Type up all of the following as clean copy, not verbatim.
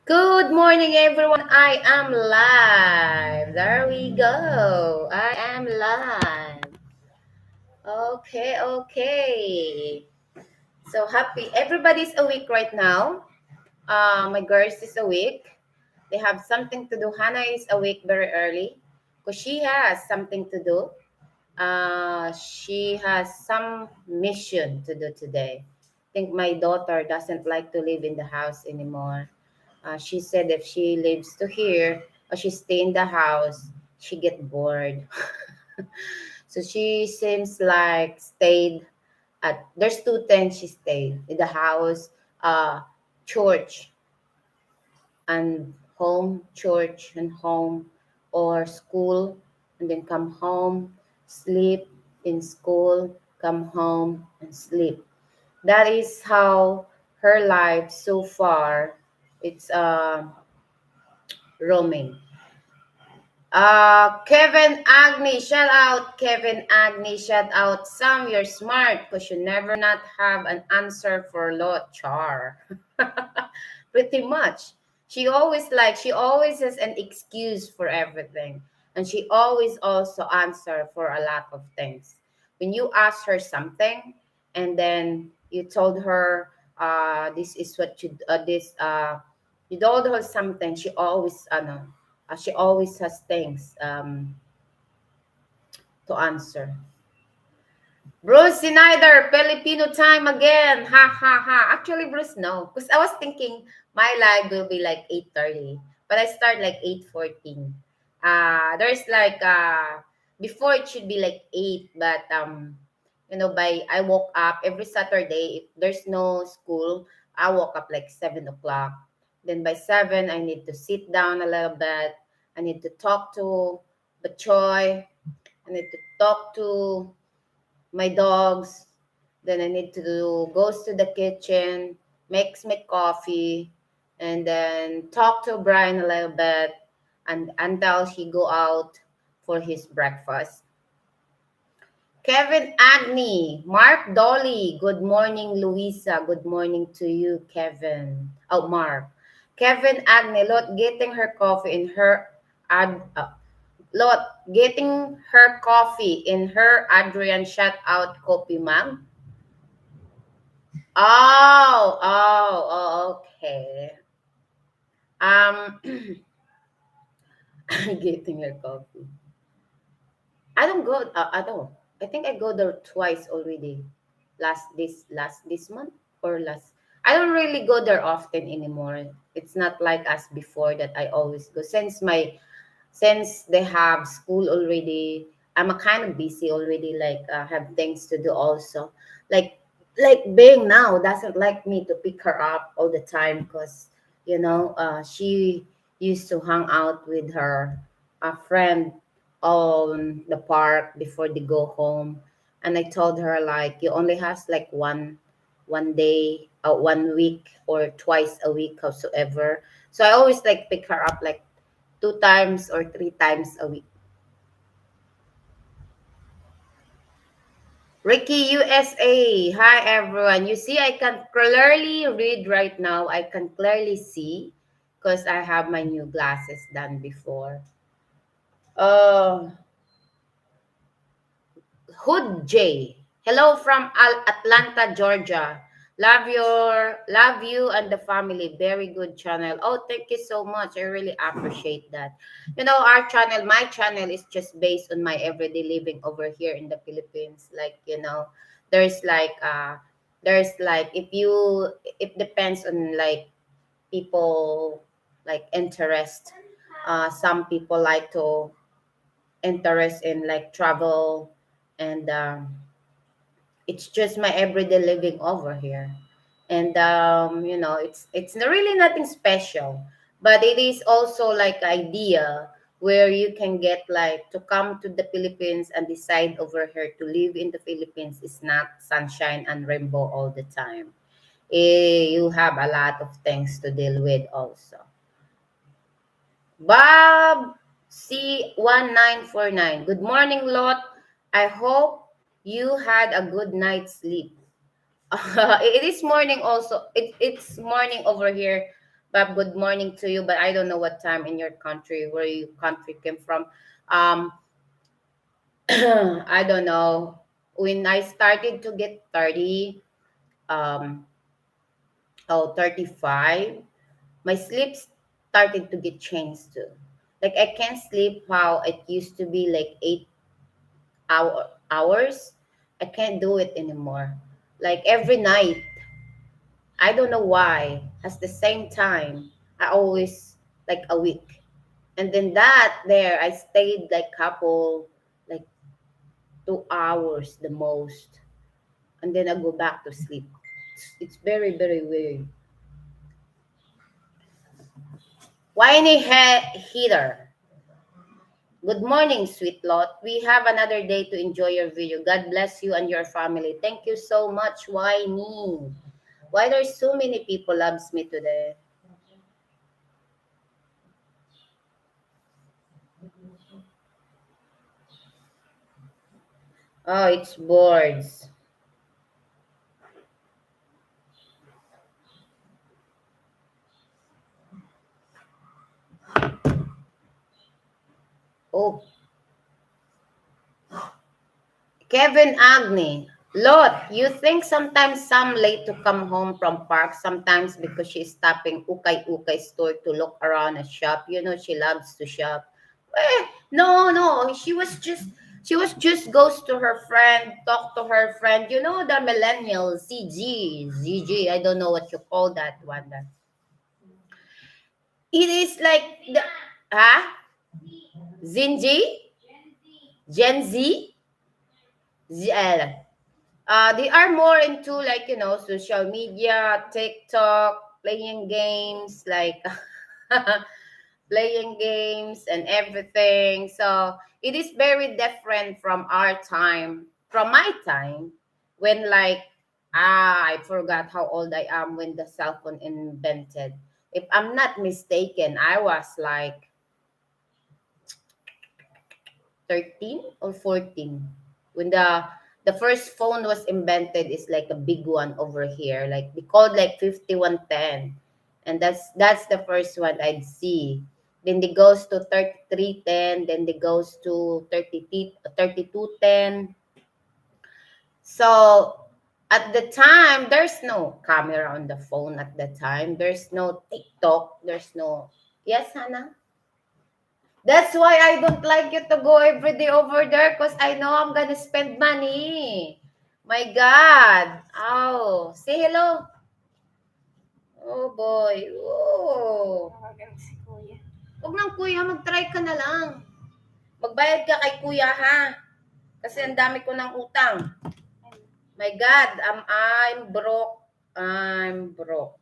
Good morning, everyone. I am live. There we go. I am live. Okay. So happy. Everybody's awake right now. My girls is awake. They have something to do. Hannah is awake very early because she has something to do. She has some mission to do today. I think my daughter doesn't like to live in the house anymore. She said if she lives to here or she stay in the house, she get bored. So she seems like stayed at. There's two things she stayed in the house, church and home, church and home, or school, and then come home, sleep in school, come home and sleep. That is how her life so far. It's roaming. Kevin Agni, shout out. Kevin Agni, shout out. Sam, you're smart because you never not have an answer for lot char. Pretty much. She always has an excuse for everything. And she always also answer for a lot of things. When you ask her something and then you told her this is what you this you told her something, she always no, she always has things to answer. Bruce Snyder, Filipino time again. Ha ha ha. Actually, Bruce, no. Because I was thinking my live will be like 8:30. But I start like 8:14. There's like before it should be like 8, but by I woke up every Saturday. If there's no school, I woke up like 7 o'clock. Then by 7, I need to sit down a little bit. I need to talk to Bachoy. I need to talk to my dogs. Then I need to goes to the kitchen, makes me coffee, and then talk to Brian a little bit, and until he go out for his breakfast. Kevin Agni, Mark Dolly, good morning, Luisa. Good morning to you, Kevin. Oh, Mark. Kevin Agni, Lot getting her coffee in her Lot getting her coffee in her Adrian shout out coffee mug. Okay. Um, getting her coffee. I don't go. I don't. I think I go there twice already. Last this month or last. I don't really go there often anymore. It's not like as before that I always go since they have school already. I'm a kind of busy already, like have things to do also. like like being now doesn't like me to pick her up all the time because she used to hang out with her a friend on the park before they go home. And I told her like you only has like one day, 1 week or twice a week, howsoever. So I always like pick her up like 2 times or 3 times a week. Ricky USA, hi everyone. You see, I can clearly read right now. I can clearly see because I have my new glasses done before. Uh, Hood J. Hello from Atlanta, Georgia. Love you and the family. Very good channel. Oh, thank you so much. I really appreciate that. Our channel, my channel is just based on my everyday living over here in the Philippines. There's like there's like if you it depends on like people like interest. Some people like to interest in like travel and it's just my everyday living over here. And it's really nothing special, but it is also like idea where you can get like to come to the Philippines and decide over here to live in the Philippines is not sunshine and rainbow all the time. You have a lot of things to deal with also. Bob C1949. Good morning, Lot. I hope you had a good night's sleep. It is morning also. It's morning over here. Bob, good morning to you, but I don't know what time in your country, where your country came from. Um, I don't know. When I started to get 30, um, 35, my sleep started to get changed too. Like I can't sleep how it used to be, like 8 hours. I can't do it anymore. Like every night, I don't know why. At the same time, I always like awake. And then that there, I stayed like couple, like 2 hours the most, and then I go back to sleep. It's very very weird. Whiny heater. Good morning, sweet lot. We have another day to enjoy your video. God bless you and your family. Thank you so much, Whiny. Why there's so many people loves me today? Oh, it's boards. Oh, Kevin Agni. Lot, you think sometimes some late to come home from park, sometimes because she's stopping ukay-ukay store to look around a shop. You know she loves to shop. No, no. She was just goes to her friend, talk to her friend. You know the millennial ZG. I don't know what you call that one. It is like the huh? Zinji? Gen Z? ZL. They are more into like social media, TikTok, playing games, like playing games and everything. So it is very different from our time, from my time, when like I forgot how old I am when the cell phone invented. If I'm not mistaken, I was like 13 or 14 when the first phone was invented. Is like a big one over here, like they called like 5110, and that's the first one I'd see. Then they goes to 3310, then they goes to 3210. So at the time there's no camera on the phone. At the time there's no TikTok, there's no. Yes, Hannah. That's why I don't like you to go every day over there, because I know I'm gonna spend money. My God. Oh, say hello. Oh boy. Oh. Tawagan si Kuya. Huwag nang kuya, mag-try ka na lang. Magbayad ka kay kuya ha. Kasi ang dami ko ng utang. My God, I'm broke. I'm broke.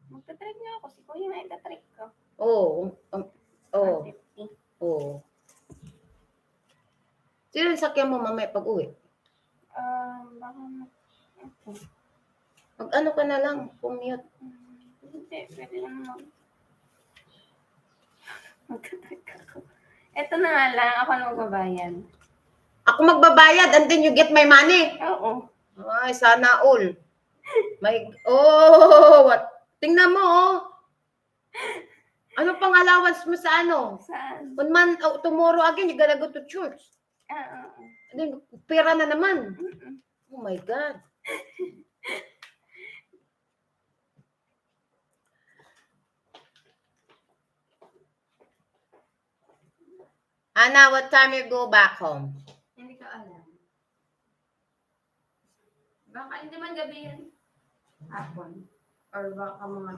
Magta-trip niya ako. Si Kuya na ita-trip ko. Oh, oh, 150. oh. Sino yung sakyan mo mamaya pag uwi? Baka okay. Mag-ano ka na lang, commute. Hindi, pwede lang magta-trip ako. Ito na nga lang, ako na magbabayad. Ako magbabayad and then you get my money. Oo. Ay, sana all. What? Tingnan mo, oh. Ano pang allowance mo sa ano? Saan? Tomorrow again, you gotta go to church. Oo. And then, pera na naman. Mm-mm. Oh my God. Anna, what time you go back home? Hindi ko alam. Baka hindi man gabi yan. Hapon. Or baka mga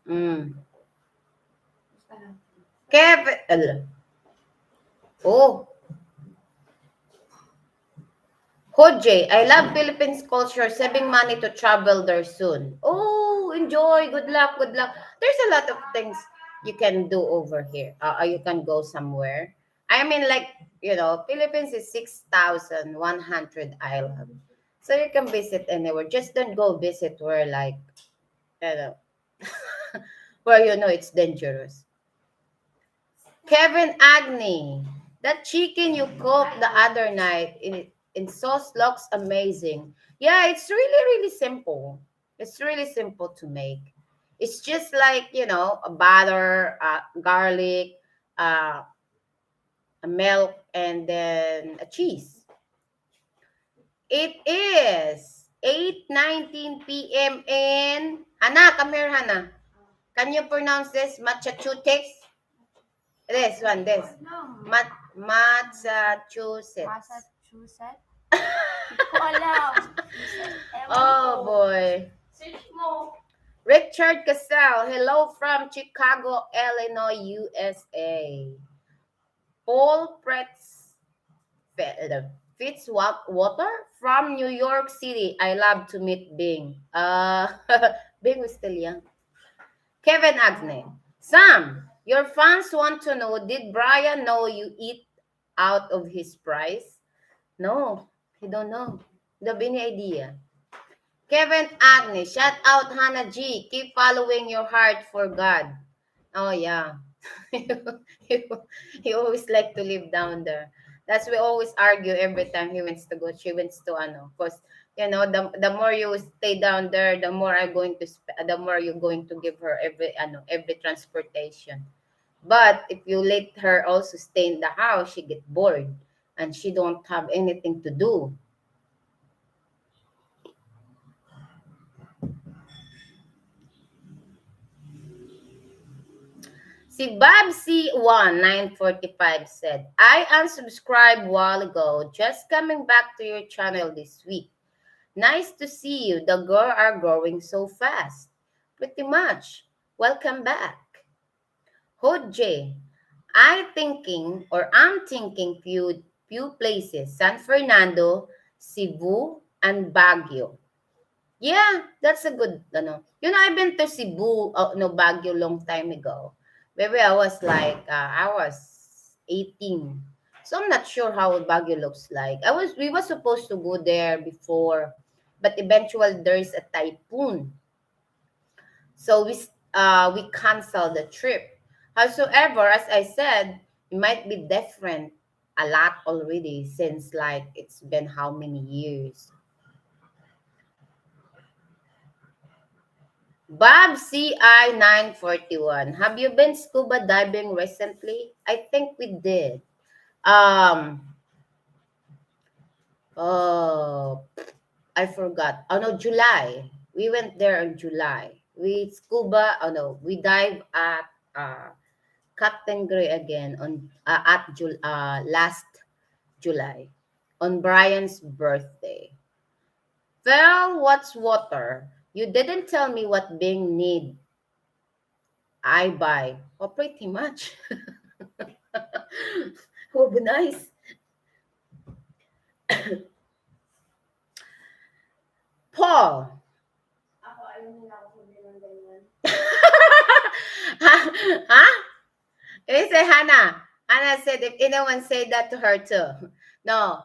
12. Mm. Basta hapon. Kevin. Oh. Hojay, I love Philippines culture, saving money to travel there soon. Oh, enjoy. Good luck, good luck. There's a lot of things you can do over here. You can go somewhere. I mean, like, Philippines is 6,100 island. So you can visit anywhere. Just don't go visit where, like, you know, where it's dangerous. Kevin Agni, that chicken you cooked the other night in sauce looks amazing. Yeah, it's really, really simple. It's really simple to make. It's just like, a butter, garlic, uh, a milk, and then a cheese. It is 8:19 p.m. in Hannah, come here, Hannah. Can you pronounce this? Massachusetts? This one, this. No. Massachusetts. Massachusetts? Hindi ko alam. Ewan ko. Oh boy. Search mo. Richard Casal, hello from Chicago, Illinois, USA. Paul Pretz Fitzwater from New York City. I love to meet Bing. Bing was still young. Kevin Agne. Sam, your fans want to know, did Brian know you eat out of his price? No, he don't know. Don't have any idea. Kevin Agne, shout out Hannah G. Keep following your heart for God. Oh yeah. you, you always like to live down there. That's we always argue every time he wants to go. She wants to because the more you stay down there, the more I'm going to the more you're going to give her every transportation. But if you let her also stay in the house, she get bored and she don't have anything to do. Si Bob C1945 said, I unsubscribed a while ago, just coming back to your channel this week. Nice to see you. The girl are growing so fast. Pretty much. Welcome back. Ho J, I'm thinking few places. San Fernando, Cebu, and Baguio. Yeah, that's a good, I've been to Cebu, no, Baguio long time ago. Maybe I was like, I was 18. So I'm not sure how Baguio looks like. We were supposed to go there before, but eventually there's a typhoon. So we canceled the trip. However, as I said, it might be different a lot already since like it's been how many years. Bob CI941. Have you been scuba diving recently? I think we did. Um oh I forgot. Oh no, July. We went there in July. We dive at Captain Gray again on last July on Brian's birthday. Well, what's water? You didn't tell me what Bing need I buy. Oh, pretty much. Would be nice. Paul. Ako, alam nila ako kung ng ganyan. Huh? You say Hannah. Hannah said if anyone said that to her too. No.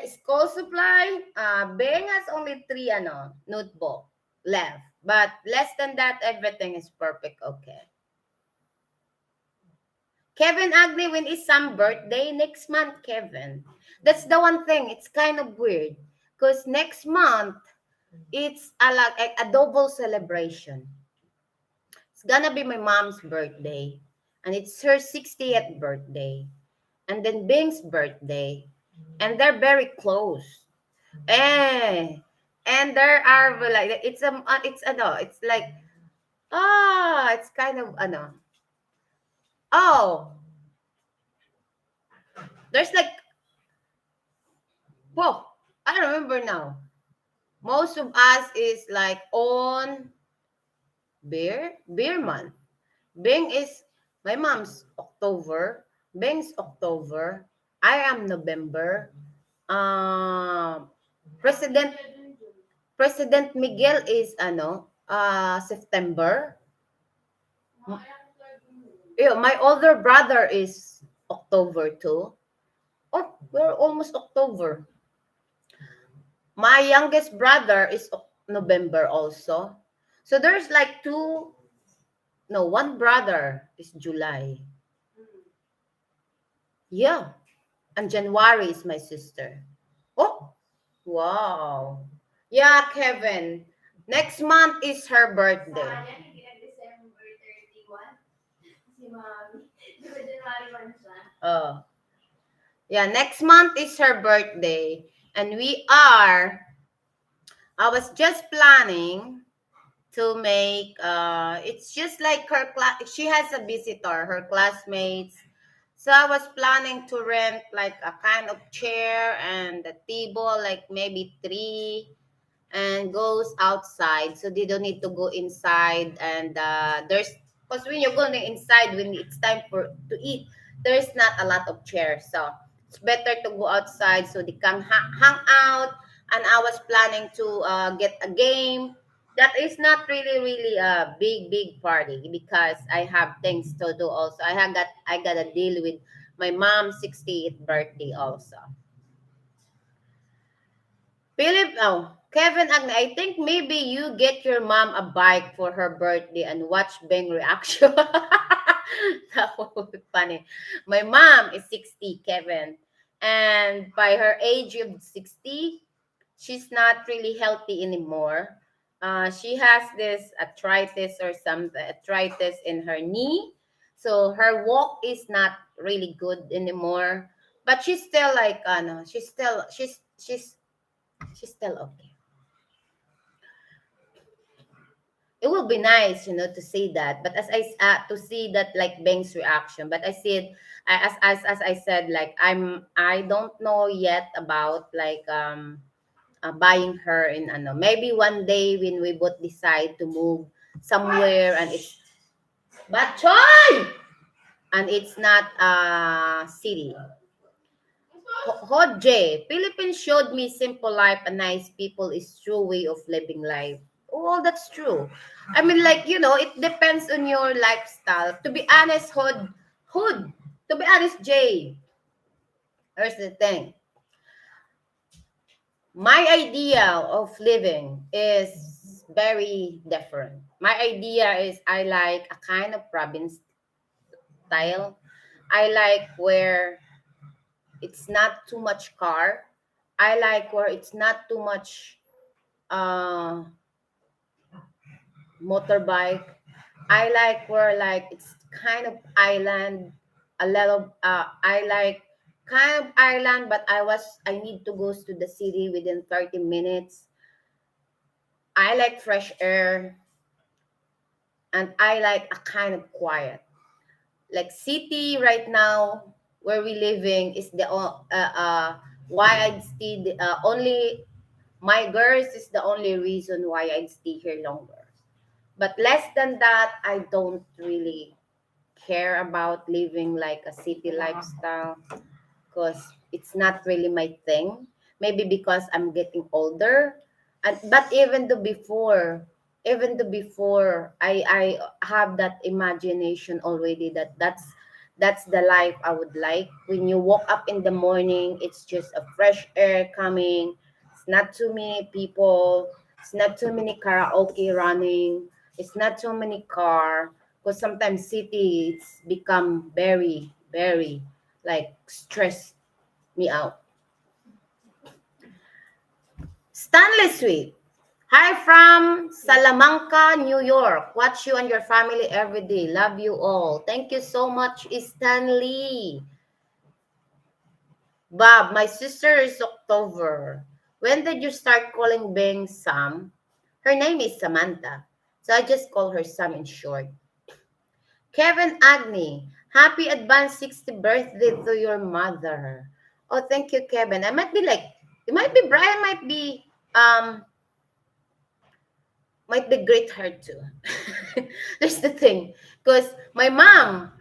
School supply, Bing has only 3 notebook left. But less than that, everything is perfect. Okay. Kevin Agni, when is some birthday? Next month, Kevin. That's the one thing. It's kind of weird. Because next month, it's a double celebration. It's gonna be my mom's birthday. And it's her 60th birthday. And then Bing's birthday. And they're very close. Eh. And there are like it's like it's kind of oh, there's like, whoa, I remember now. Most of us is like on beer month. Bing is my mom's October. Bing's October. I am November. Um, President President Miguel is September. Yeah, my older brother is October too. Oh, we're almost October. My youngest brother is November also. So there's like one brother is July. Yeah. And January is my sister. Oh, wow. Yeah, Kevin. Next month is her Sa birthday. kanya, hindi nag-December 31. Si Mami. Di ba January 1 siya? Oh, yeah, next month is her birthday. And we are, I was just planning to make, it's just like her class, she has a visitor, her classmates. So I was planning to rent like a kind of chair and a table, like maybe three, and goes outside so they don't need to go inside. And there's, because when you're going inside when it's time for to eat, there's not a lot of chairs, so it's better to go outside so they can hang out. And I was planning to get a game that is not really a big party because I have things to do also. I got a deal with my mom's 60th birthday also. Philip, oh, Kevin Agne, I think maybe you get your mom a bike for her birthday and watch Beng reaction. That would be funny. My mom is 60, Kevin. And by her age of 60, she's not really healthy anymore. She has this arthritis or some arthritis in her knee. So her walk is not really good anymore. But she's still like, no, she's still okay. It will be nice, to see that. But to see that like Beng's reaction. But I see it as I said, like I don't know yet about like buying her in ano. Maybe one day when we both decide to move somewhere and it's Batchoy and it's not city. Hodje, Philippines showed me simple life and nice people is true way of living life. Oh, that's true. I mean, like, it depends on your lifestyle. To be honest, Hood, to be honest, Jay, here's the thing. My idea of living is very different. My idea is I like a kind of province style. I like where it's not too much car. I like where it's not too much uh motorbike. I like where like it's kind of island, a little I like kind of island, but I need to go to the city within 30 minutes. I like fresh air and I like a kind of quiet. Like city right now where we living is why I'd stay only my girls is the only reason why I'd stay here longer. But less than that, I don't really care about living like a city lifestyle because it's not really my thing. Maybe because I'm getting older. And but even though before I have that imagination already that that's the life I would like. When you wake up in the morning, it's just a fresh air coming. It's not too many people. It's not too many karaoke running. It's not too many car. Because sometimes city it's become very like stress me out. Stanley Sweet. Hi from Salamanca, New York. Watch you and your family every day. Love you all. Thank you so much, Stanley. Bob, my sister is October. When did you start calling Beng Sam? Her name is Samantha. So I just call her Sam in short. Kevin Agni, happy advanced 60th birthday to your mother. Oh, thank you, Kevin. It might be Brian, might be great her too. There's the thing, because my mom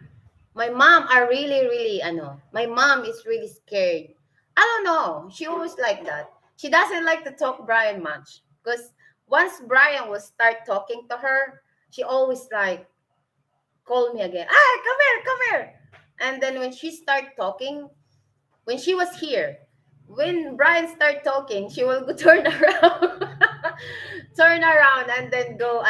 are really, my mom is really scared. I don't know. She always like that. She doesn't like to talk Brian much, because once Brian will start talking to her, she always like call me again. Ah, come here. And then when she start talking, when she was here, when Brian start talking, she will go turn around, turn around, and then go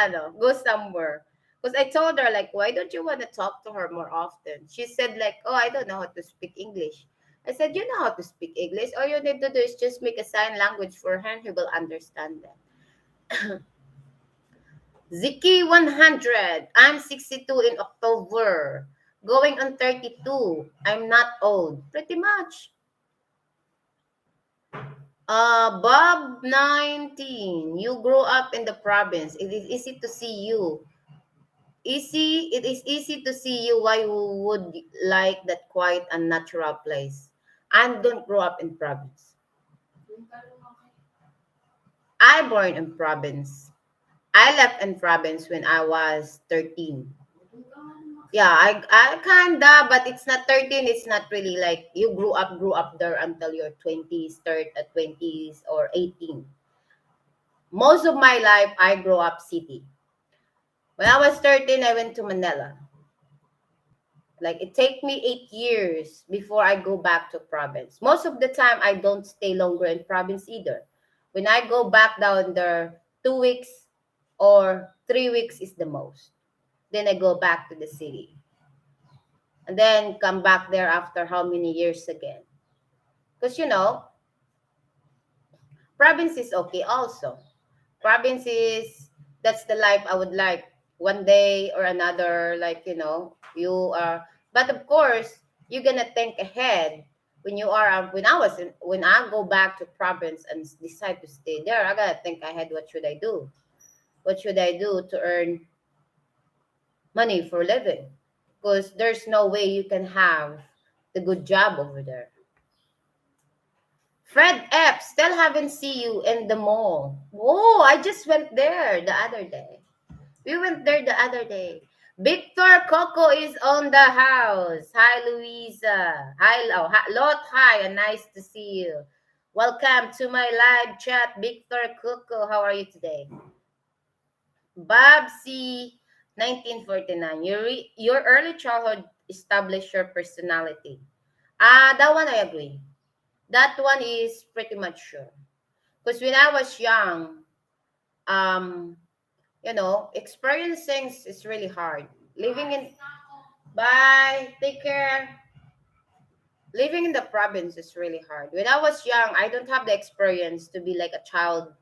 somewhere. Because I told her like, why don't you want to talk to her more often? She said like, oh, I don't know how to speak English. I said, you know how to speak English. All you need to do is just make a sign language for her, and he will understand that. Ziki 100. I'm 62 in October. Going on 32. I'm not old. Pretty much. Bob 19. You grew up in the province. It is easy to see you. It is easy to see you why you would like that quiet and natural place. I don't grow up in province. I born in province. I left in province when I was 13. Yeah, I kinda, but it's not 13. It's not really like you grew up there until your 20s, third at 20s or 18. Most of my life, I grew up city. When I was 13, I went to Manila. Like it take me 8 years before I go back to province. Most of the time, I don't stay longer in province either. When I go back down there, 2 weeks or 3 weeks is the most. Then I go back to the city. And then come back there after how many years again? Because province is okay also. Province is that's the life I would like one day or another. Like you are, but of course you're gonna think ahead when you are when I go back to province and decide to stay there. I gotta think ahead. What should I do? What should I do to earn money for living? Because there's no way you can have the good job over there. Fred F, still haven't seen you in the mall. Oh, I just went there the other day. We went there the other day. Victor Coco is on the house. Hi, Louisa. Lot. Hi, and nice to see you. Welcome to my live chat, Victor Coco. How are you today? Bob C. 1949. Your early childhood established your personality. That one I agree. That one is pretty much sure. Because when I was young, um, experiencing is really hard. Living in Bye, take care. Living in the province is really hard. When I was young, I don't have the experience to be like a child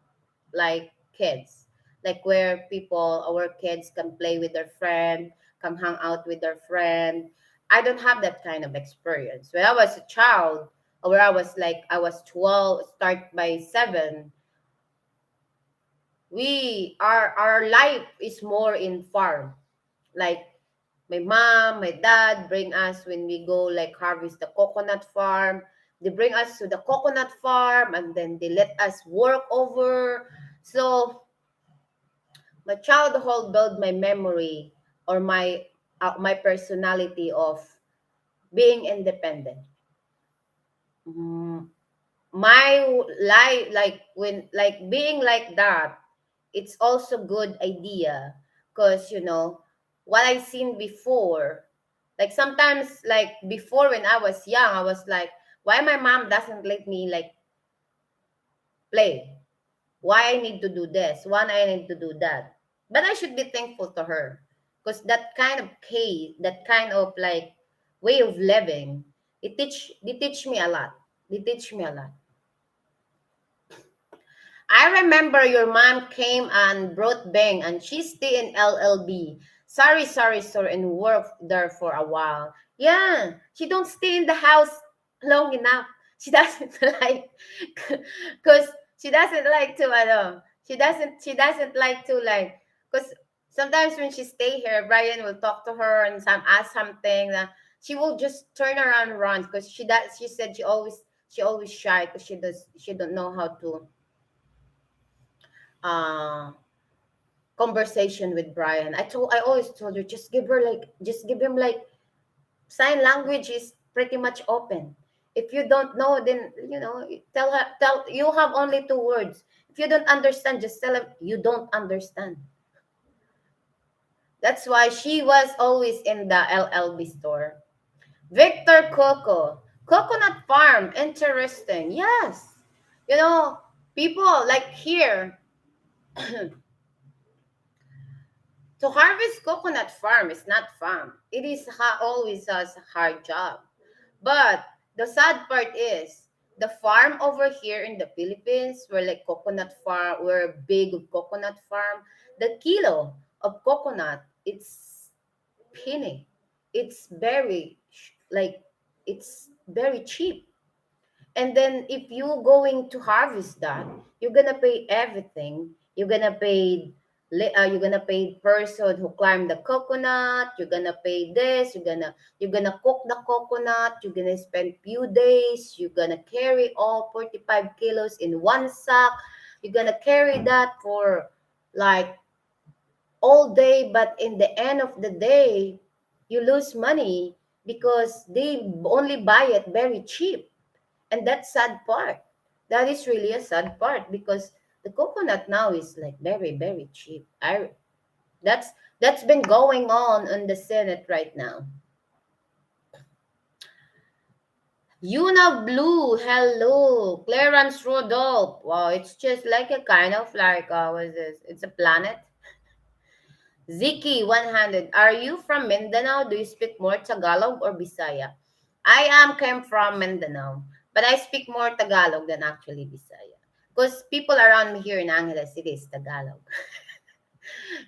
like kids. Like where our kids can play with their friend, come hang out with their friend. I don't have that kind of experience. When I was a child, or where I was 12, start by 7, our life is more in farm. Like my mom, my dad bring us when we go like harvest the coconut farm. They bring us to the coconut farm and then they let us work over. So my childhood built my memory or my personality of being independent. Mm, my life like being like that, it's also good idea because what I seen before, like sometimes like before when I was young I was like, why my mom doesn't let me like play, why I need to do this, why I need to do that. But I should be thankful to her because that kind of case, that kind of like way of living, they teach me a lot. They teach me a lot. I remember your mom came and brought Beng and she stayed in LLB. Sorry, sir, and worked there for a while. Yeah, she don't stay in the house long enough. She doesn't like, because she doesn't like to, she doesn't like to like, because sometimes when she stay here, Brian will talk to her and ask something. She will just turn around and run because she said she always shy because she don't know how to uh conversation with Brian. I always told her just give him like sign language is pretty much open. If you don't know, then tell you have only 2 words. If you don't understand, just tell him you don't understand. That's why she was always in the LLB store. Victor Coco. Coconut farm. Interesting. Yes. You know, people like here to harvest coconut farm is not fun. It is always a hard job. But the sad part is the farm over here in the Philippines, where like coconut farm, we're big of coconut farm. the kilo of coconut, it's penny. It's very like it's very cheap. And then if you going to harvest that, you're gonna pay everything. You're gonna pay person who climbed the coconut. You're gonna pay this. You're gonna cook the coconut. You're gonna spend few days. You're gonna carry all 45 kilos in one sack. You're gonna carry that for like all day, but in the end of the day, you lose money because they only buy it very cheap. And that's sad part. That is really a sad part because the coconut now is like very very cheap. I that's that's been going on the Senate right now. Yuna Blue, hello. Clarence Rodolph. Wow, it's just like a kind of like what is this? It's a planet. Ziki 100. Are you from Mindanao? Do you speak more Tagalog or Bisaya? I am came from Mindanao, but I speak more Tagalog than actually Bisaya. Because people around me here in Angeles City is Tagalog.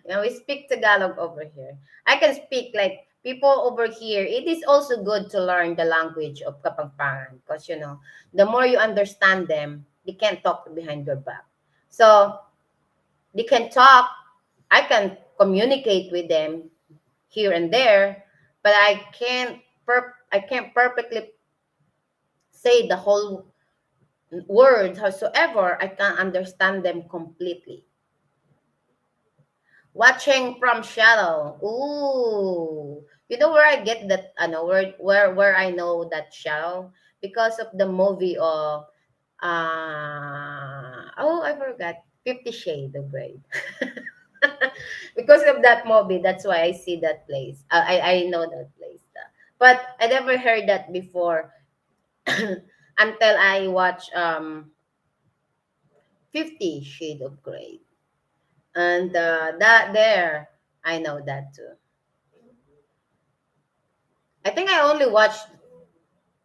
We speak Tagalog over here. I can speak like people over here. It is also good to learn the language of Kapampangan because the more you understand them, they can't talk behind your back. So they can talk. I can communicate with them here and there, but I can't perfectly say the whole words. Howsoever, I can understand them completely. Watching from shadow. Ooh, you know where I get that? I know where I know that shadow because of the movie of I forgot 50 Shades of Grey. Because of that movie, that's why I see that place. I know that place. But I never heard that before until I watch 50 Shades of Grey. And that there, I know that too. I think I only watched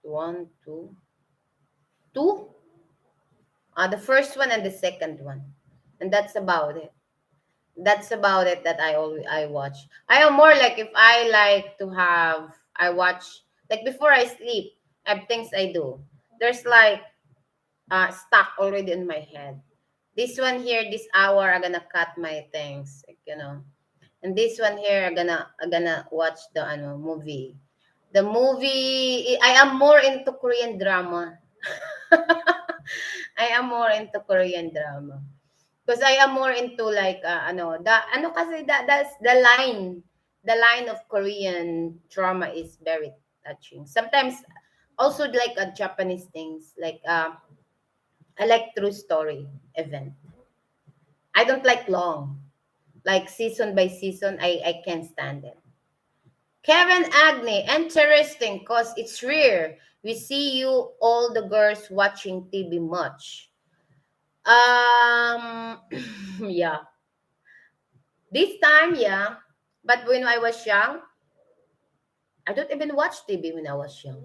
one, two, the first one and the second one, and that's about it. That's about it that I watch. I am more like if I like to have I watch like before I sleep. I have things I do. There's like stuck already in my head. This one here, this hour, I'm gonna cut my things, like. And this one here, I'm gonna watch the movie. The movie, I am more into Korean drama. I am more into Korean drama. Because I am more into like kasi that's the line of Korean drama is very touching. Sometimes also like Japanese things like I like true story event. I don't like long. Like season by season, I can't stand it. Kevin Agni, interesting because it's rare. We see you all the girls watching TV much. Um yeah. This time, yeah. But when I was young, I don't even watch TV when I was young.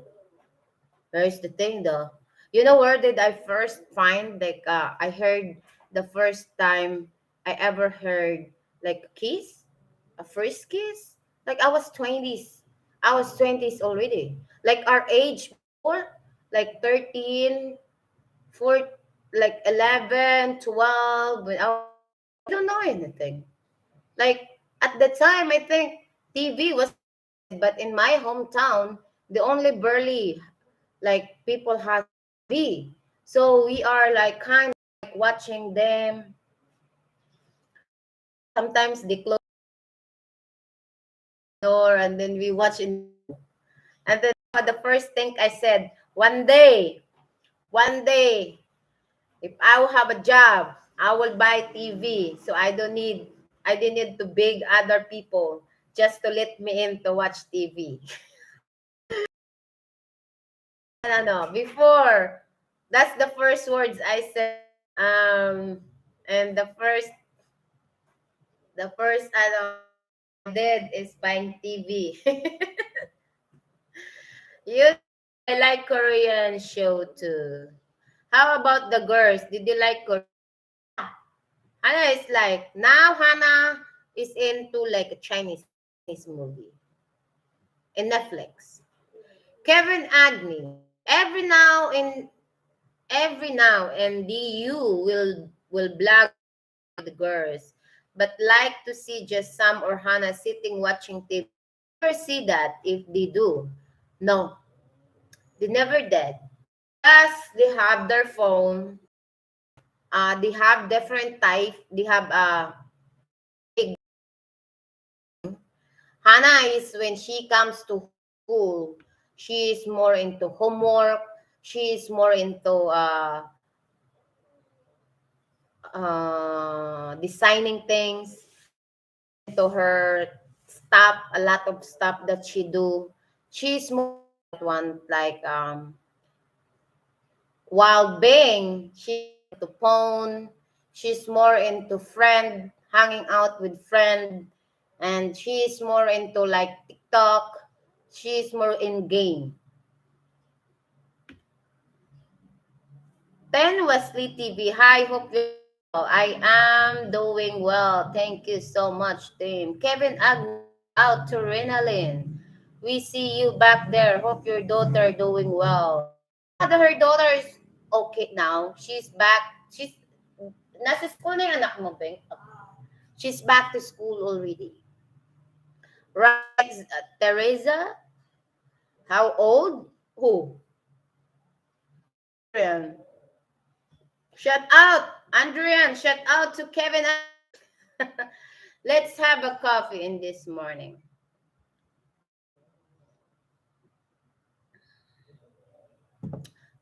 Where's the thing though? You know where did I first find like I heard the first time I ever heard like a kiss? A first kiss? Like I was 20s. I was 20s already. Like our age before, like 13, 4, like 11, 12. When I was young, I don't know anything. Like at the time, I think TV was limited, but in my hometown, the only barely like people has TV. So we are like kind of like watching them. Sometimes they close the door and then we watch in the room. And then the first thing I said, one day, if I will have a job, I will buy TV. So I didn't need to beg other people just to let me in to watch TV. Before, that's the first words I said. And the first thing I did is buying TV. I like Korean show too. How about the girls? Did you like Korean? Yeah, Hannah is like now Hannah is into like a Chinese movie in Netflix. Kevin Agni. Every now and the you will blog with the girls, but like to see just Sam or Hannah sitting watching TV. I never see that if they do. No, they never did. Plus, they have their phone. They have different type. They have big. Hannah is when she comes to school, she is more into homework. She is more into designing things. She's more into her stuff, a lot of stuff that she do. She's more into that one, like while being, she's more into phone. She's more into friend, hanging out with friend, and she's more into like TikTok. She's more in game. Ten Wesley TV. Hi, hope you're well. I am doing well. Thank you so much, team. Kevin Agni, shout out to Renalyn. We see you back there. Hope your daughter doing well. Yeah, her daughter is okay now. She's back. Nasa school na yung anak mo, Beng. She's back to school already. Right, Teresa? How old? Who? Andrian. Shout out, Andrian. Shout out to Kevin. Let's have a coffee in this morning.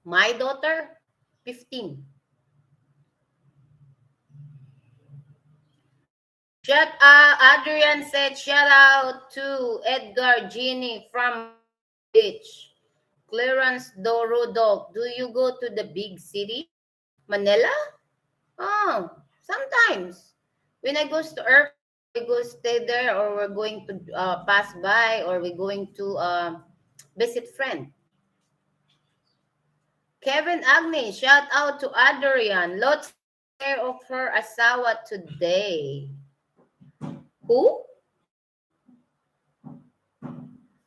My daughter, 15. Adrian said, shout out to Edgar Genie from Manila Beach. Clarence Dorodok, do you go to the big city? Manila? Oh, sometimes. When I goes to airport, we go stay there, or we're going to pass by, or we're going to visit friend. Kevin Agni, shout out to Adrian. Lots take care of her asawa today. Who?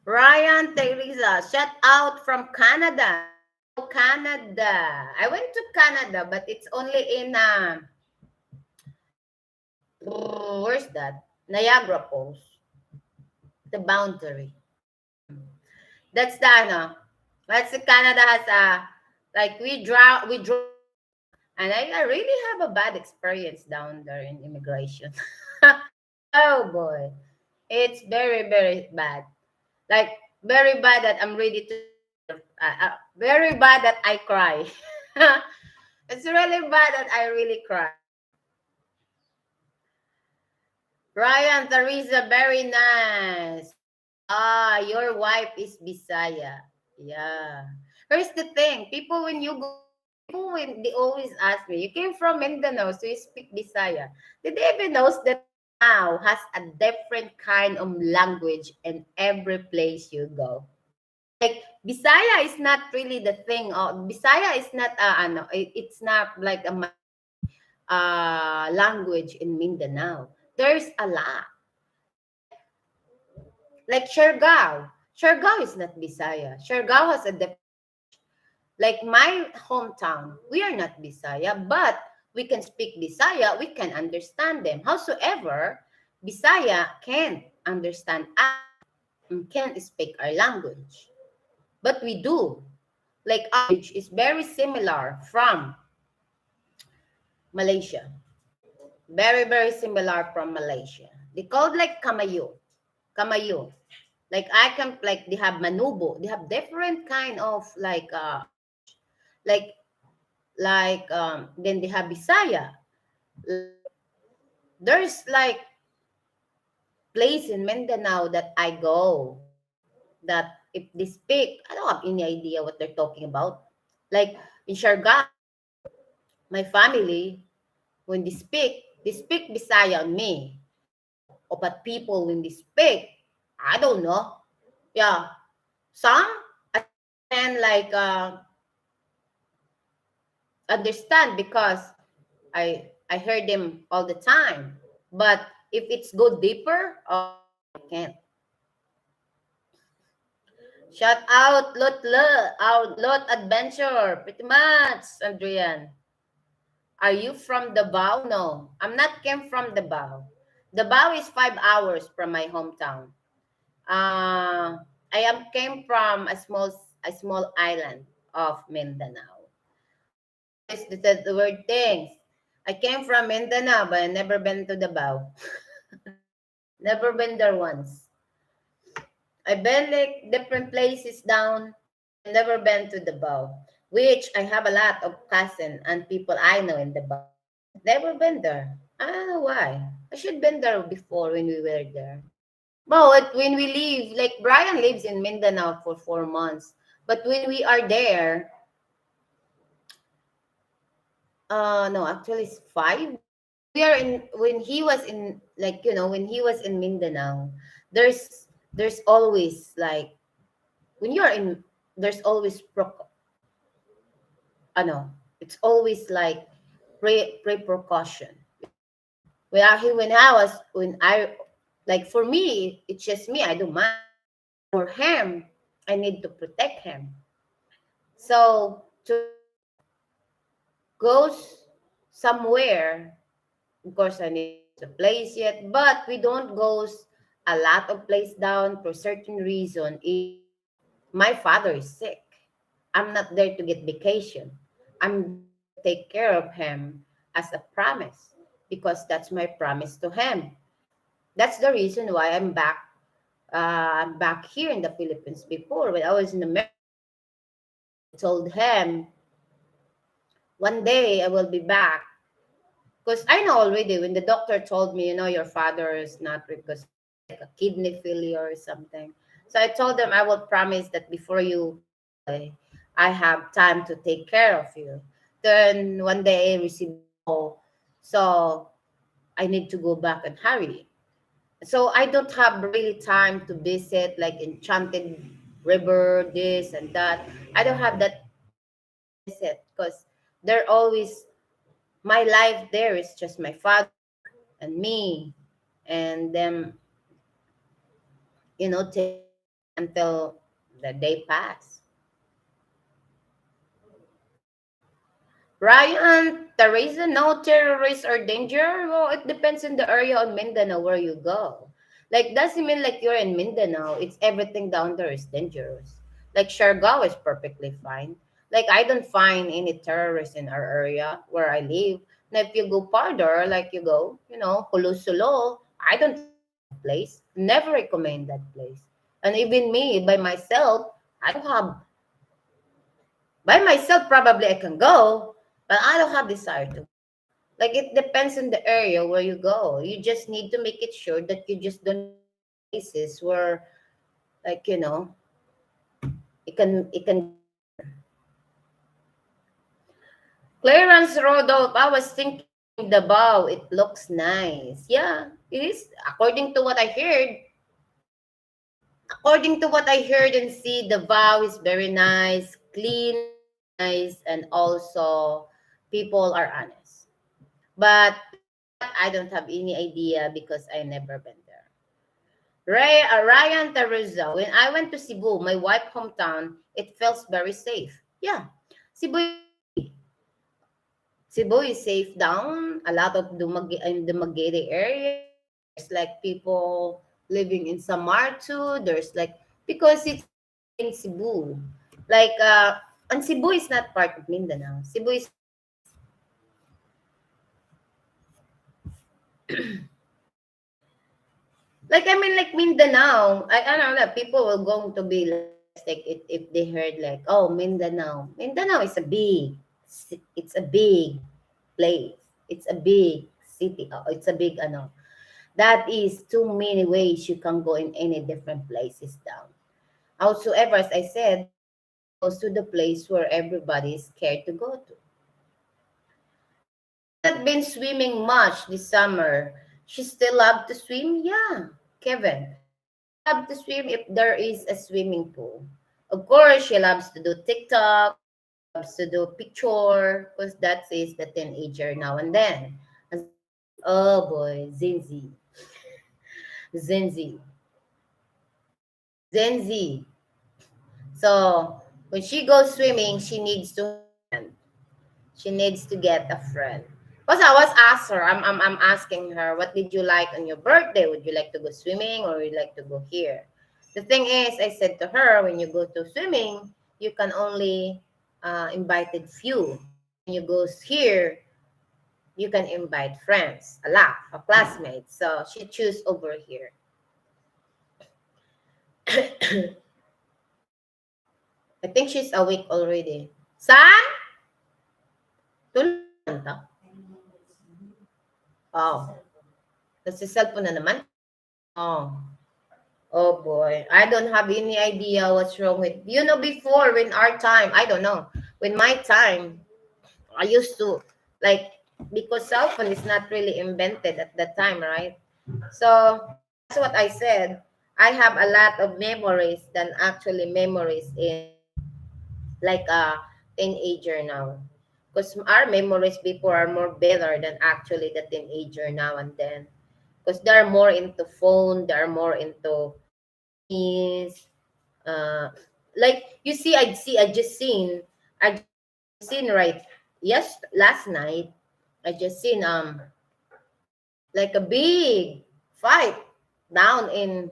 Ryan Teresa, shout out from Canada. Hello, Canada. I went to Canada, but it's only in where's that? Niagara Falls, the boundary. That's the That's the Canada has a like we draw, and I really have a bad experience down there in immigration. Oh boy, it's very bad. Like very bad that I'm ready to very bad that I cry. It's really bad that I really cry. Ryan, Teresa, very nice. Your wife is Bisaya. Yeah. Here's the thing. People when they always ask me, you came from Mindanao, so you speak Bisaya. Did they even know that Mindanao has a different kind of language in every place you go? Like Bisaya is not really the thing. Bisaya is not it's not like a language in Mindanao. There's a lot. Like Siargao. Siargao is not Bisaya. Siargao has a like my hometown. We are not Bisaya, but we can speak Bisaya. We can understand them. Howsoever, Bisaya can't understand us and can't speak our language. But we do. Like our language is very similar from Malaysia. Very similar from Malaysia. They called like Kamayo. Kamayo. Like I can like they have Manubo. They have different kind of like then they have Bisaya. There's like place in Mindanao that I go that if they speak, I don't have any idea what they're talking about. Like in Siargao, my family, when they speak Bisaya on me. But people when they speak, I don't know. Yeah, some I can like understand because I I heard him all the time. But if it's go deeper, oh no, I can't. Shout out Lot Adventure. Pretty much, Adrian. Are you from Davao? No, I'm not came from Davao. Davao is 5 hours from my hometown. I am came from a small island of Mindanao. Always the word things. I came from Mindanao, but I never been to Davao. Never been there once. I've been like different places down, but I never been to Davao. Which I have a lot of cousin and people I know in Davao, but never been there. I don't know why. I should been there before when we were there. But when we leave, like Brian lives in Mindanao for 4 months. But when we are there, no, actually it's five. When we are in, when he was in, like when he was in Mindanao, there's always like when you are in, there's always it's always like pre precaution. When I like for me, it's just me. I don't mind. For him, I need to protect him. So to go somewhere, of course, I need to choose a place yet, but we don't go a lot of place down for certain reason. If my father is sick, I'm not there to get vacation. I'm there to take care of him as a promise because that's my promise to him. That's the reason why I'm back here in the Philippines. Before, when I was in America, I told him one day I will be back. Because I know already when the doctor told me, your father is not because he has like a kidney failure or something. So I told them I will promise that before you pass away, I have time to take care of you. Then one day I received a call. So I need to go back and hurry. So I don't have really time to visit like Enchanted River, this and that. I don't have that time to visit because they're always my life there is just my father and me and them, taking care until the day pass. Ryan, Teresa, no terrorists or danger? Well, it depends on the area on Mindanao where you go. Like, doesn't mean like you're in Mindanao, it's everything down there is dangerous. Like, Siargao is perfectly fine. Like, I don't find any terrorists in our area where I live. Now, if you go farther, like you go, Hulusulo, I don't like that place. Never recommend that place. And even me, by myself, I don't have by myself, probably I can go, but I don't have desire to. Like it depends on the area where you go. You just need to make it sure that you just don't go to places where, like it can get there. Clarence Rodolph, I was thinking the bow. It looks nice. Yeah, it is. According to what I heard and see, the vow is very nice, clean, nice, and also people are honest. But that I don't have any idea because I never been there. Ryan Teresa, when I went to Cebu, my wife hometown, it feels very safe. Yeah, Cebu is okay. Cebu is safe down. A lot of in the Dumaguete area. There's like people living in Samar too. There's like because it's in Cebu. Like and Cebu is not part of Mindanao. Cebu is like I mean like Mindanao. I don't know. People will going to be like stressed like if they heard like oh Mindanao. Mindanao is it's a big place. It's a big city. It's a big ano. That is too many ways you can go in any different places down. Howsoever, as I said, everybody goes to the place where everybody is scared to go to. Has not been swimming much this summer. She still love to swim? Yeah, Kevin. She love to swim if there is a swimming pool. Of course, she loves to do TikTok. She loves to do picture because that is the teenager now and then. Oh boy, Zinzi. Zinzi. Zenzi. So when she goes swimming, she needs to have a friend. She needs to get a friend. Because I was asked her, I'm asking her, what did you like on your birthday? Would you like to go swimming or would you like to go here? The thing is, I said to her, when you go to swimming, you can only invited few. But when you go here, you can invite friends, a lot of classmates. So she choose over here. I think she's awake already. San? Tulog na naman to? Oh. Kasi cellphone na naman. Oh. Oh boy. I don't have any idea what's wrong with, before when our time, I don't know. When my time, I used to, like, because cell phone is not really invented at that time, right? So that's what I said. I have a lot of memories than actually memories in like a teenager now. Because our memories before are more better than actually the teenager now and then. Because they're more into phone, they're more into memes. Uh, like you see, I just seen right. Yes, last night I just seen like a big fight down in,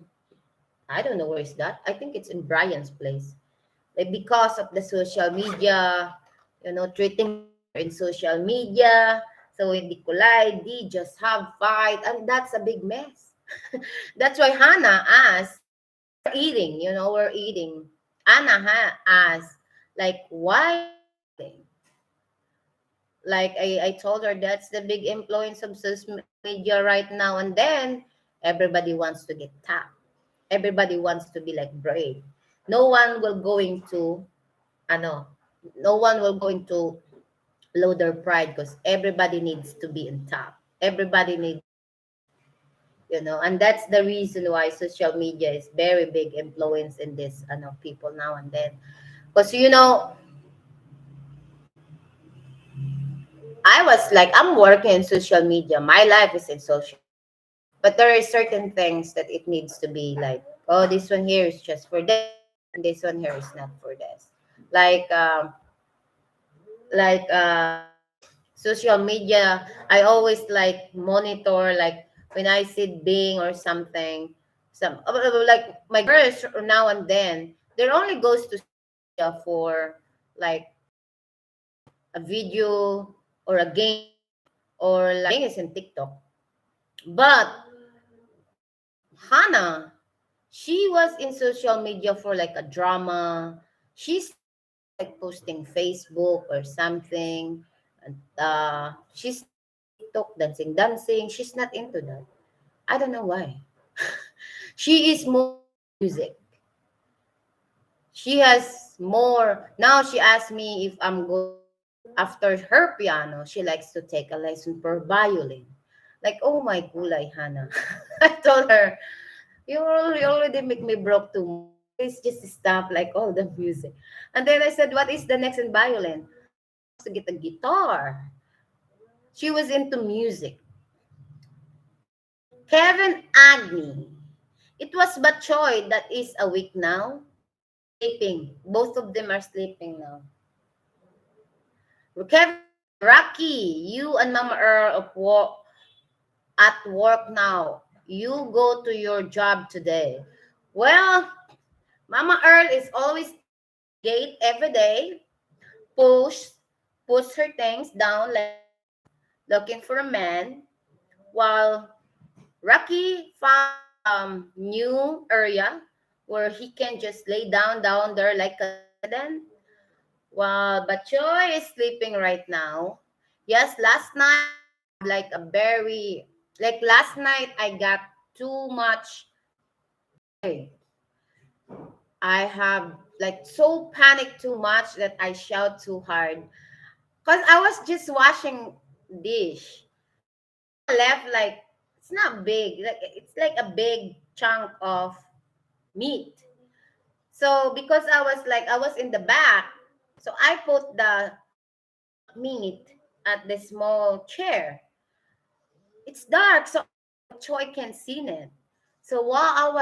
I don't know where is that. I think it's in Brian's place. Like because of the social media, treating each other in social media. So when they collide, they just have fight, and that's a big mess. That's why Hannah asked, we're eating, we're eating. Asked, like, why are you fighting? Like I told her that's the big influence of social media right now and then. Everybody wants to get tapped. Everybody wants to be like brave. No one will going to ano, no one will going to load their pride because everybody needs to be in top. Everybody needs, and that's the reason why social media is very big influence in this people now and then. Because I was like, I'm working in social media. My life is in social. But there are certain things that it needs to be like, oh, this one here is just for this, and this one here is not for this. Like social media, I always like monitor like when I see Bing or something. Like my girls now and then, they only goes to social media for like a video or a game or like Bing is in TikTok. But Hannah, she was in social media for like a drama. She's not into like posting Facebook or something. And she's not into TikTok dancing. She's not into that. I don't know why. She is more into music. She has more. Now she asked me if I'm going after her piano. She likes to take a lesson for violin. Like, oh my gulay, Hannah. I told her, you already make me broke too much. Please just stop like all the music. And then I said, what is the next in violin? She wants to get a guitar. She was into music. Kevin Agni. It was Bachoy that is awake now. Sleeping. Both of them are sleeping now. Kevin said, Rocky, you and Mama Earl at work now. You go to your job today. Well, Mama Earl is always at the gate every day, push, puts her things down like this, looking for a man, while Rocky found new area where he can just lay down there like a resident. While Bachoy is sleeping right now. Yes, last night I have like a very, like last night I got too much tired. I have like so panicked too much that I shout too hard. Cause I was just washing dish. Hannah left like, it's not big, like it's like a big chunk of meat. So because I was in the back, so I put the meat at the small chair. It's dark, so Choi can see it. So while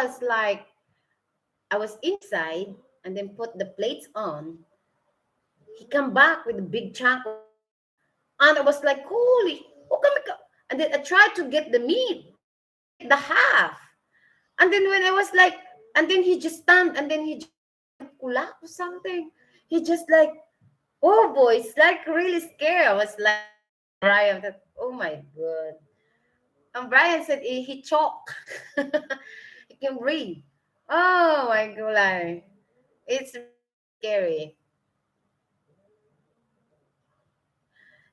I was inside and then put the plates on, he come back with a big chunk of meat. And I was like, holy, oh, and then I tried to get the meat. I only get the half. And then when I was like, and then he just stand, and then he just kulak or something. He just like, oh boy, it's like really scary. I was like telling Brian that, oh my god. And Brian said he choked. He can breathe. Oh my god, like, it's really scary.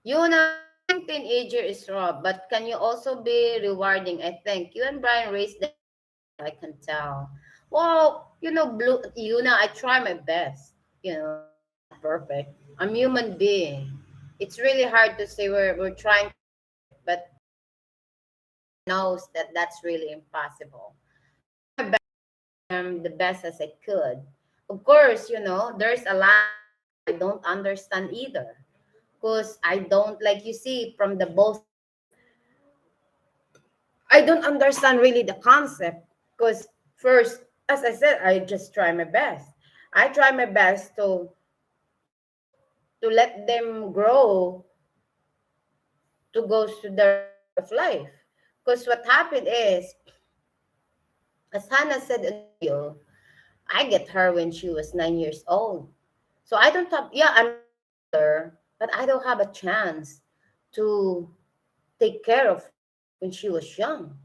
Yuna, raising teenager is rough, but can you also be rewarding? I think you and Brian raised them very well. I can tell. Well, Blue Yuna, I try my best. I'm not perfect. I'm human being. It's really hard to say we're trying to be perfect, but everyone knows that that's really impossible. I try my best to give them the best as I could. Of course, there's a lot of things I don't understand either because I don't, like you see from the both of them, I don't understand really the concept because first, as I said, I just try my best. I try my best to let them grow to go to the right way of life. Because what happened is, as Hannah said in the video, I get her when she was 9 years old. So I don't have, yeah, I'm the mother, but I don't have a chance to take care of her when she was young.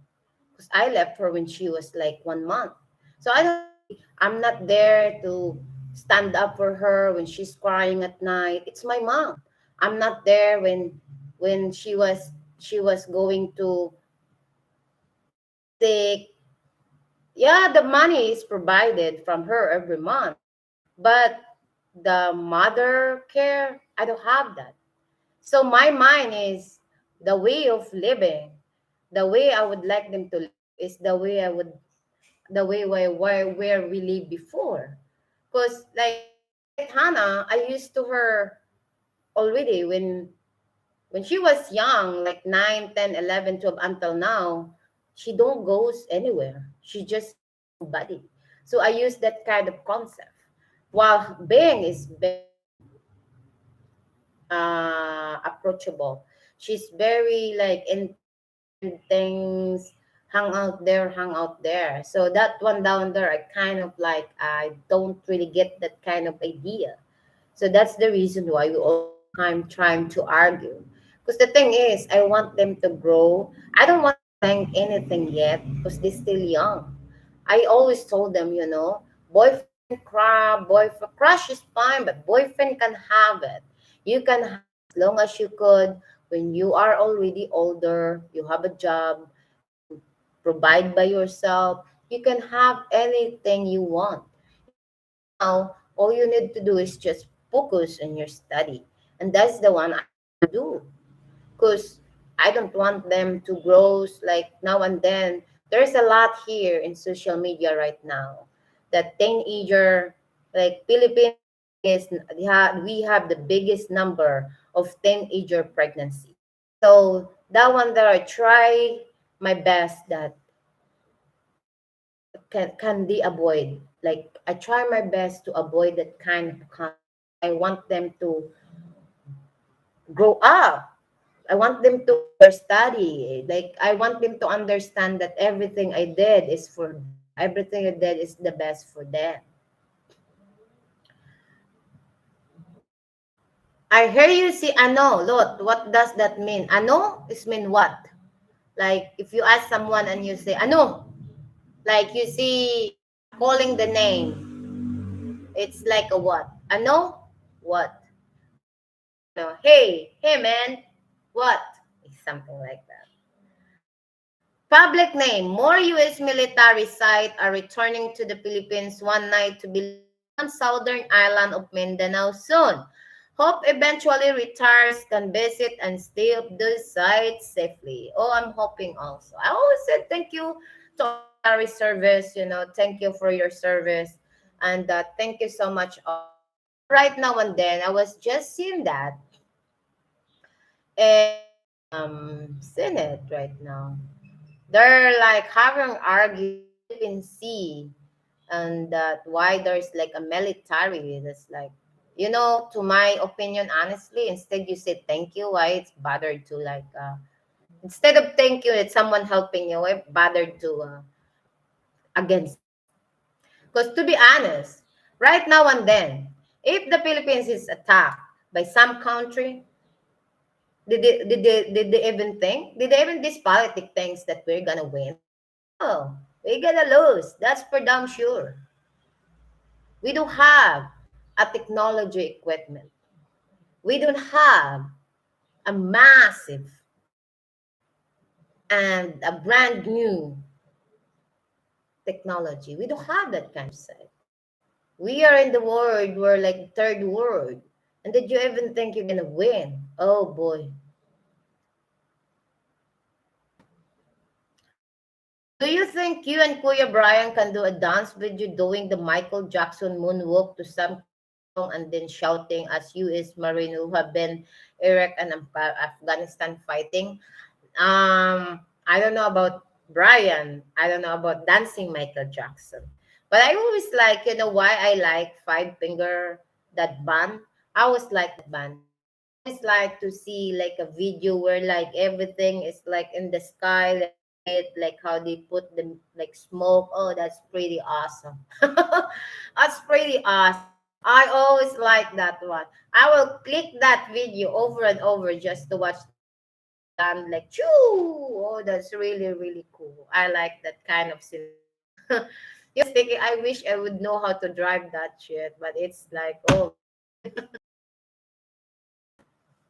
Because I left her when she was like 1 month. So I don't really, I'm not there to stand up for her when she's crying at night. It's my mom. I'm not there when she was going to get sick. Yeah, the money is provided from her every month, but the mother care, I don't have that. So my mind is the way of living, the way I would like them to live is the way where we lived before. Because like Hannah, I used to her already when she was young, like 9, 10, 11, 12 until now, she don't goes anywhere. She just have nobody. So I use that kind of concept. While Bing is very approachable. She's very like independent things, hang out there. So that one down there, I kind of like, I don't really get that kind of idea. So that's the reason why we all the time trying to argue. Because the thing is, I want them to grow. I don't want to think anything yet because they're still young. I always told them, boyfriend crap, boyfriend crush is fine, but boyfriend can have it. You can have as long as you could. When you are already older, you have a job, you provide by yourself, you can have anything you want. Right now, all you need to do is just focus on your study. And that's the one I want to do because I don't want them to grow like now and then. There's a lot here in social media right now that teenager, like Philippines is the biggest. We have the biggest number of teenager pregnancy. So that one there, I try my best that can they avoid. Like I try my best to avoid that kind of concept. I want them to grow up. I want them to study. Like I want them to understand that everything I did is for them. Everything I did is the best for them. I hear you say ano, Lot. What does that mean? Ano is mean what? Like if you ask someone and you say ano, like you see calling the name, it's like a what? Ano? What? No. Hey man, what? It's something like that. Public name. More U.S. military sites are returning to the Philippines one night to be landing on southern island of Mindanao soon. Hope eventually retires can visit and stay up those sites safely. Oh, I'm hoping also. I always said thank you to our military service. Thank you for your service. And thank you so much also. Right now and then, I was just seeing that. Senate right now. They're like having argue the Philippine Sea, and that why there's like a military that's like, to my opinion, honestly, instead you say thank you, why it's bothered to like instead of thank you, it's someone helping you, why bothered to against it. Because to be honest, right now and then, if the Philippines is attacked by some country, did they even think? Did they even this politic thinks that we're gonna win? No, we're gonna lose. That's for damn sure. We don't have a technology equipment. We don't have a massive and a brand new technology. We don't have that kind of side. We are in the world, we're like third world. And did you even think you're gonna win? Oh boy. Do you think you and Kuya Brian can do a dance video doing the Michael Jackson moonwalk to some K-pop song and then shouting as U.S. Marine who have been Iraq and Afghanistan fighting? I don't know about Brian. I don't know about dancing Michael Jackson. But I always like, why I like Five Finger, that band. I always like that band. I always like to see like a video where like everything is like in the sky, like lit, like how they put the like smoke. Oh, that's pretty awesome. That's pretty awesome. I always like that one. I will click that video over and over just to watch the way they land like choo. Oh, that's really really cool. I like that kind of scenario. Thinking I wish I would know how to drive that shit, but it's like, oh man.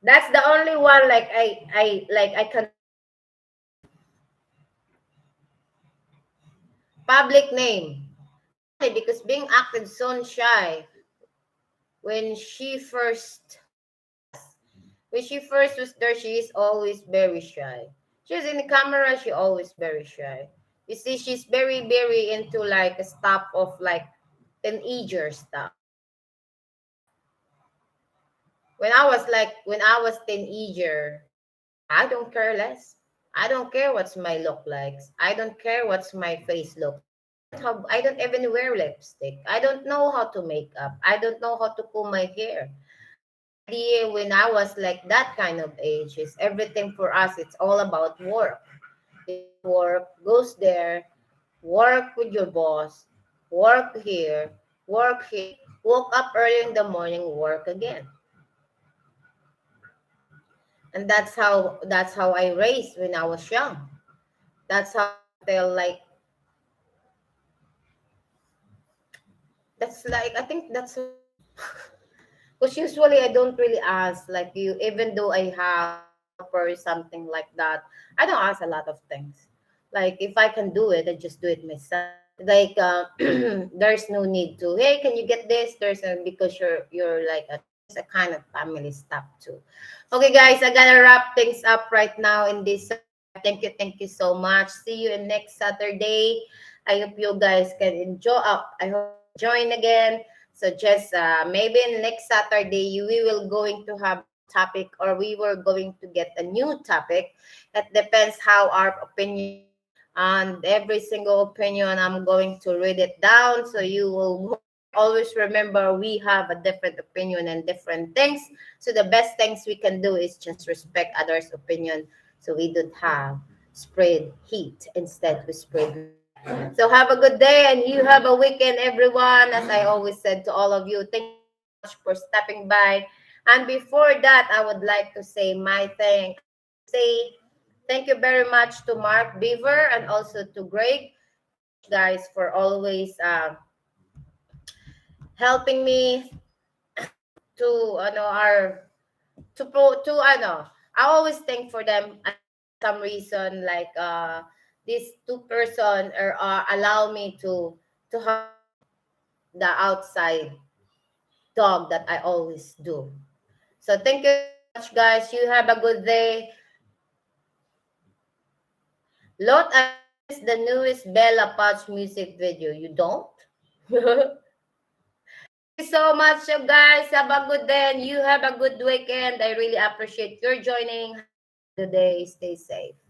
That's the only one like I can do. Public name. Funny because being acted so shy when she first when she first was there, she is always very shy. She's in the camera, she always very shy. You see, she's very, very into like a stuff of like teenager stuff. When I was teenager, I don't care less. I don't care what's my look like. I don't care what's my face look like. I don't even wear lipstick. I don't know how to make up. I don't know how to comb my hair. The idea when I was like that kind of age is everything for us, it's all about work. Work goes there, work with your boss, work here, woke up early in the morning, work again. And that's how I raised when I was young. That's how I felt like that's like I think that's because usually I don't really ask like you, even though I have a helper or something like that. I don't ask a lot of things. Like if I can do it, I just do it myself. Like there's no need to. Hey, can you get this? Because you're like there's a kind of family stuff too. Okay, guys, I gotta wrap things up right now in this live. Thank you so much. See you in next Saturday. I hope you guys can enjoy. I hope you can join again. So just maybe next Saturday we will going to have a new topic or we were going to get a new topic. It depends how our opinion and every single opinion I'm going to read it down so you will always remember we have a different opinion and different things. So the best things we can do is just respect others' opinion so we don't have spread heat instead we spread light. So have a good day and you have a weekend, everyone. As I always said to all of you, thank you so much for stepping by. And before that, I would like to say my thing. I want to say thank you very much to Mark Beaver and also to Greg. Thank you guys for always helping me to our to I always think for them and for some reason like these two person or allow me to have the outside dog that I always do. So thank you so much guys. You have a good day. Lot, I noticed the newest Bella Patch music video. You don't? Thank you so much, you guys. Have a good day and you have a good weekend. I really appreciate your joining. Have a good Today, stay safe.